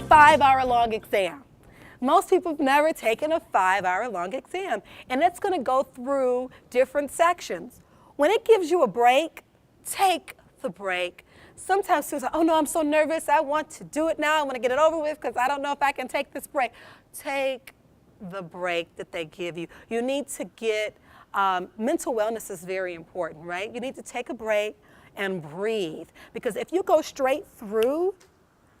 5-hour-long exam. Most people have never taken a 5-hour-long exam, and it's going to go through different sections. When it gives you a break, take the break. Sometimes students are, oh no, I'm so nervous, I want to do it now, I want to get it over with because I don't know if I can take this break. Take the break that they give you. You need to get, mental wellness is very important, right? You need to take a break and breathe, because if you go straight through,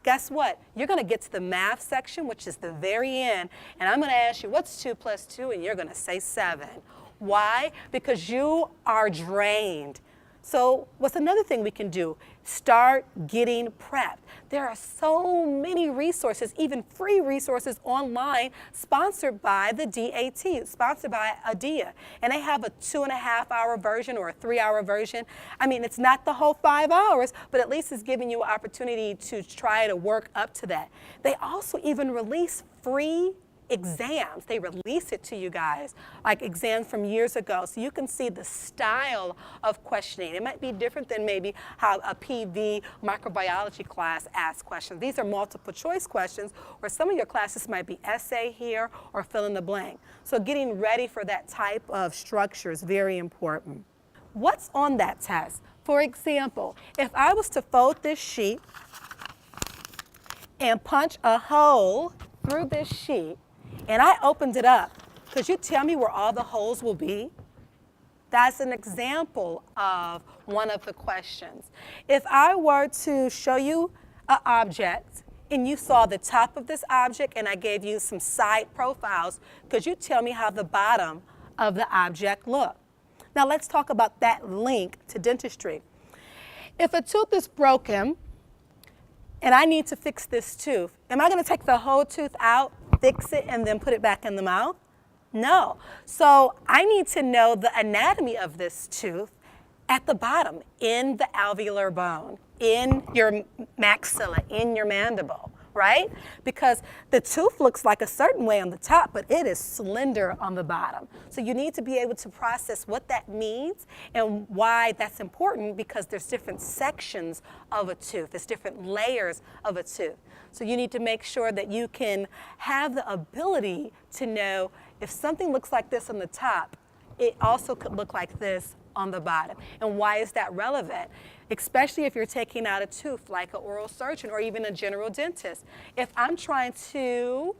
guess what? You're going to get to the math section, which is the very end, and I'm going to ask you, what's 2 plus 2? And you're going to say 7. Why? Because you are drained. So what's another thing we can do? Start getting prepped. There are so many resources, even free resources online, sponsored by the DAT, sponsored by ADIA. And they have a 2.5-hour version or a 3-hour version. I mean, it's not the whole 5 hours, but at least it's giving you an opportunity to try to work up to that. They also even release free exams. They release it to you guys, like exams from years ago, so you can see the style of questioning. It might be different than maybe how a PV microbiology class asks questions. These are multiple choice questions, or some of your classes might be essay here or fill in the blank. So getting ready for that type of structure is very important. What's on that test? For example, if I was to fold this sheet and punch a hole through this sheet, and I opened it up, could you tell me where all the holes will be? That's an example of one of the questions. If I were to show you an object and you saw the top of this object and I gave you some side profiles, could you tell me how the bottom of the object looked? Now let's talk about that link to dentistry. If a tooth is broken and I need to fix this tooth, am I going to take the whole tooth out, fix it, and then put it back in the mouth? No. So I need to know the anatomy of this tooth at the bottom, in the alveolar bone, in your maxilla, in your mandible, right? Because the tooth looks like a certain way on the top, but it is slender on the bottom. So you need to be able to process what that means and why that's important, because there's different sections of a tooth. There's different layers of a tooth. So you need to make sure that you can have the ability to know if something looks like this on the top, it also could look like this on the bottom. And why is that relevant? Especially if you're taking out a tooth, like an oral surgeon or even a general dentist. If I'm trying to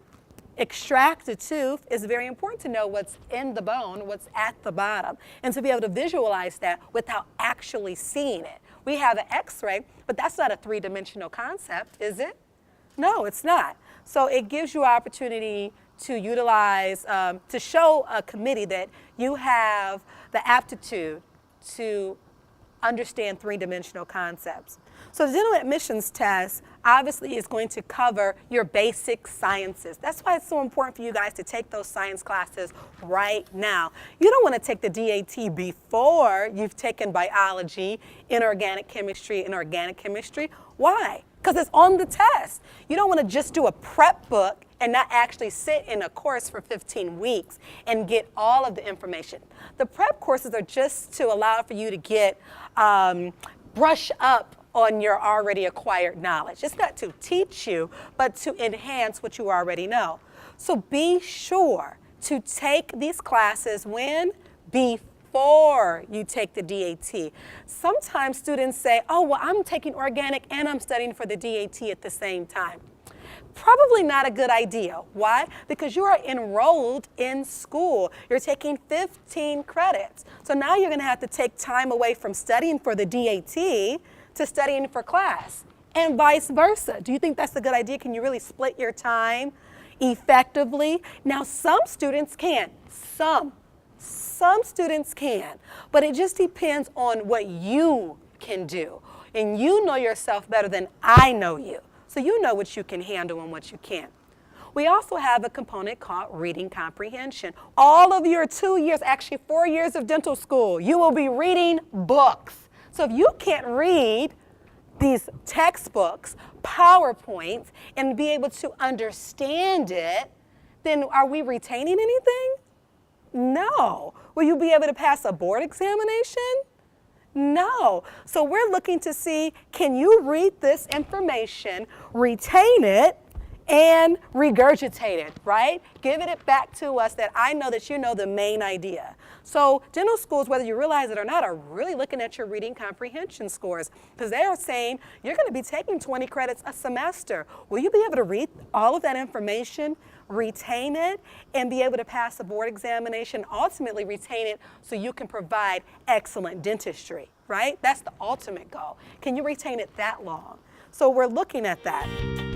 extract a tooth, it's very important to know what's in the bone, what's at the bottom, and to be able to visualize that without actually seeing it. We have an X-ray, but that's not a three-dimensional concept, is it? No, it's not. So it gives you opportunity to utilize, to show a committee that you have the aptitude to understand three-dimensional concepts. So the dental admissions test obviously is going to cover your basic sciences. That's why it's so important for you guys to take those science classes right now. You don't want to take the DAT before you've taken biology, inorganic chemistry, and organic chemistry. Why? Because it's on the test. You don't want to just do a prep book and not actually sit in a course for 15 weeks and get all of the information. The prep courses are just to allow for you to get, brush up on your already acquired knowledge. It's not to teach you, but to enhance what you already know. So be sure to take these classes when? Before you take the DAT. Sometimes students say, oh, well, I'm taking organic and I'm studying for the DAT at the same time. Probably not a good idea. Why? Because you are enrolled in school. You're taking 15 credits. So now you're going to have to take time away from studying for the DAT to studying for class, and vice versa. Do you think that's a good idea? Can you really split your time effectively? Now, some students can. Some students can, but it just depends on what you can do. And you know yourself better than I know you. So you know what you can handle and what you can't. We also have a component called reading comprehension. All of your 2 years, actually 4 years of dental school, you will be reading books. So if you can't read these textbooks, PowerPoints, and be able to understand it, then are we retaining anything? No. Will you be able to pass a board examination? No. So we're looking to see, can you read this information, retain it, and regurgitate it, right? Giving it back to us that I know that you know the main idea. So dental schools, whether you realize it or not, are really looking at your reading comprehension scores because they are saying you're going to be taking 20 credits a semester. Will you be able to read all of that information, retain it, and be able to pass the board examination, ultimately retain it so you can provide excellent dentistry, right? That's the ultimate goal. Can you retain it that long? So we're looking at that.